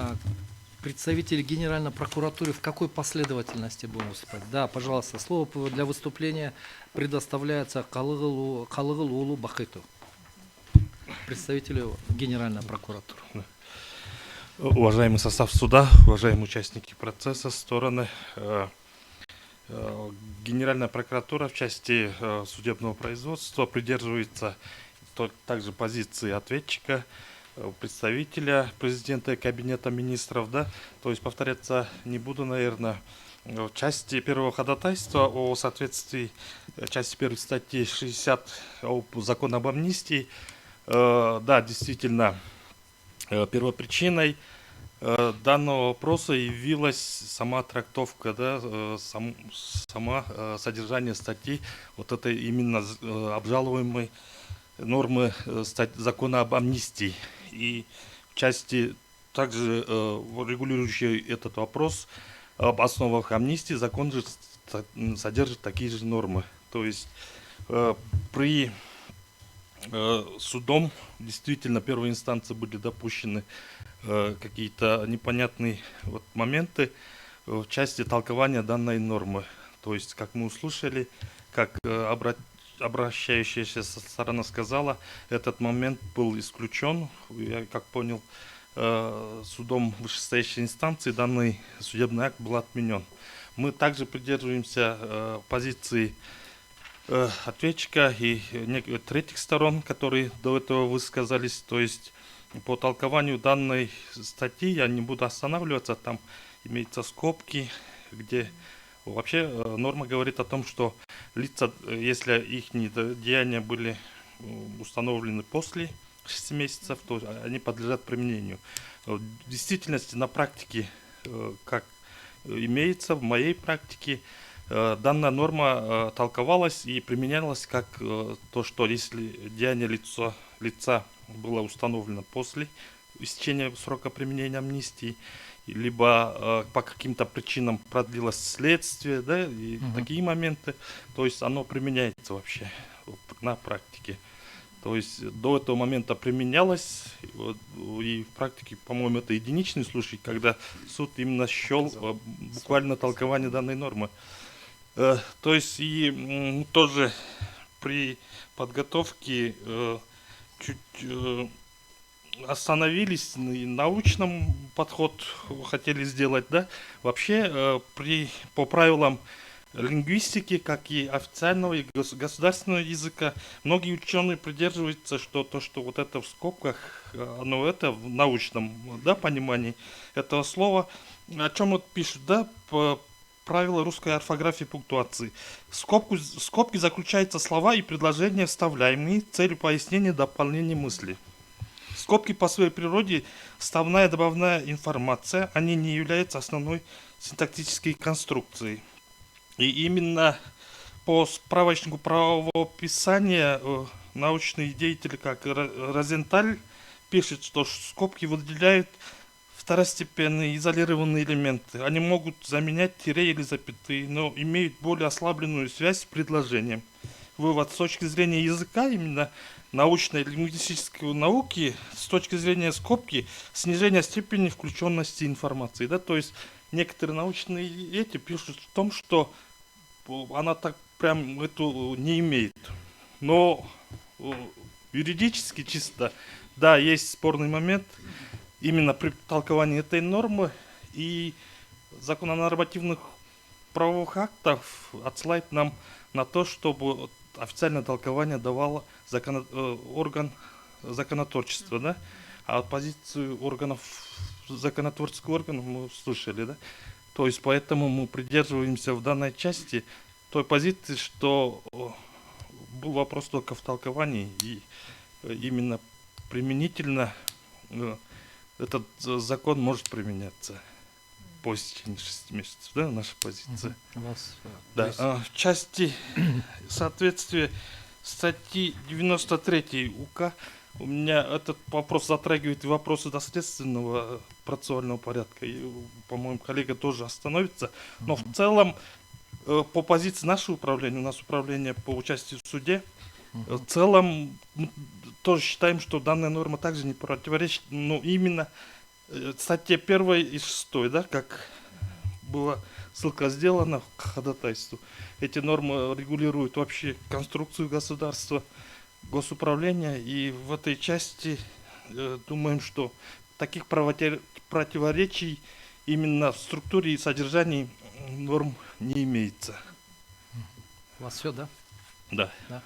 Так, представитель Генеральной прокуратуры в какой последовательности будем выступать? Да, пожалуйста, слово для выступления предоставляется Калыгылуулу Бахыту, представителю Генеральной прокуратуры. Уважаемый состав суда, уважаемые участники процесса, стороны, Генеральная прокуратура в части судебного производства придерживается также позиции ответчика, представителя президента и кабинета министров, да, то есть повторяться не буду, наверное. В части первого ходатайства о соответствии части 1 статьи 60 закона об амнистии, да, действительно, первопричиной данного вопроса явилась сама трактовка, да, сама содержание статьи, вот это именно обжалуемой нормы закона об амнистии. И в части также регулирующей этот вопрос об основах амнистии закон же содержит такие же нормы. То есть при судом действительно первой инстанции были допущены какие-то непонятные моменты в части толкования данной нормы. То есть, как мы услышали, как обращающаяся сторона сказала, этот момент был исключен. Я как понял, судом вышестоящей инстанции данный судебный акт был отменен. Мы также придерживаемся позиции ответчика и третьих сторон, которые до этого высказались. То есть по толкованию данной статьи я не буду останавливаться, там имеются скобки, где вообще норма говорит о том, что лица, если их деяния были установлены после 6 месяцев, то они подлежат применению. В действительности на практике, как имеется в моей практике, данная норма толковалась и применялась как то, что если деяние лица было установлено после истечения срока применения амнистии, либо по каким-то причинам продлилось следствие, да, и такие моменты, то есть оно применяется вообще на практике. То есть до этого момента применялось, и в практике, по-моему, это единичный случай, когда суд именно счел буквально толкование данной нормы. То есть и тоже при подготовке чуть остановились, научным подход хотели сделать, да. Вообще по правилам лингвистики, как и официального и государственного языка, многие ученые придерживаются, что то, что вот это в скобках, оно это в научном, да, понимании этого слова, о чем вот пишут, да, по правила русской орфографии и пунктуации. В скобки заключаются слова и предложения, вставляемые с целью пояснения дополнения мысли. Скобки по своей природе вставная добавная информация, они не являются основной синтактической конструкцией. И именно по справочнику правового писания научные деятели, как Розенталь, пишет, что скобки выделяют второстепенные изолированные элементы. Они могут заменять тире или запятые, но имеют более ослабленную связь с предложением. Вывод: с точки зрения языка, именно научной лингвистической науки, с точки зрения скобки, снижение степени включенности информации. Да? То есть некоторые научные эти пишут в том, что она так прям эту не имеет. Но юридически чисто, да, есть спорный момент именно при толковании этой нормы, и закон о нормативных правовых актов отсылает нам на то, чтобы официальное толкование давало орган законотворчества, да, а позицию законотворческого органа мы слышали, да. То есть поэтому мы придерживаемся в данной части той позиции, что был вопрос только в толковании, и именно применительно этот закон может применяться по истечении 6 месяцев, да, наша позиция. Да. В части соответствия статьи 93 УК у меня этот вопрос затрагивает и вопросы доследственного процессуального порядка. И, по-моему, коллега тоже остановится. Но в целом, по позиции нашего управления, у нас управление по участию в суде, в целом мы тоже считаем, что данная норма также не противоречит, но именно статье 1 и 6, да, как была ссылка сделана к ходатайству. Эти нормы регулируют вообще конструкцию государства, госуправления, и в этой части думаем, что таких противоречий именно в структуре и содержании норм не имеется. У вас все, да? Да. Да.